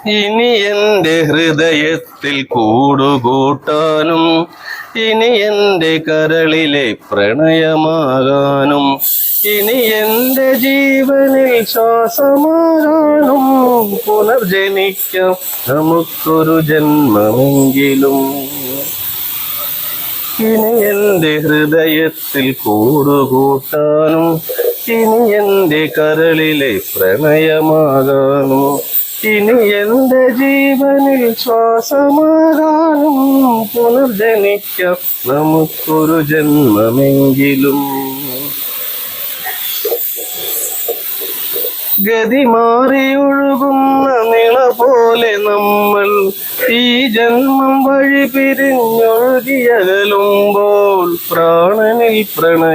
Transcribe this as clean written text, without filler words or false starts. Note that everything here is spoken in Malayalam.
ഇനി എന്റെ ഹൃദയത്തിൽ കൂടുകൂട്ടാനും, ഇനി എന്റെ കരളിലെ പ്രണയമാകാനും, ഇനി എന്റെ ജീവനിൽ ശ്വാസമാകാനും പുനർജനിക്കാം നമുക്കൊരു ജന്മമെങ്കിലും. ഇനി എന്റെ ഹൃദയത്തിൽ കൂടുകൂട്ടാനും, ഇനി എന്റെ കരളിലെ പ്രണയമാകാനും, ഇനി എന്റെ ജീവനിൽ ശ്വാസമാകാനും പുനർജനിക്കാം നമുക്കൊരു ജന്മമെങ്കിലും. ഗതി മാറി ഒഴുകുന്ന നിള പോലെ നമ്മൾ ഈ ജന്മം വഴി പിരിഞ്ഞൊഴുകിയകലുമ്പോൾ പ്രാണനിൽ പ്രണയം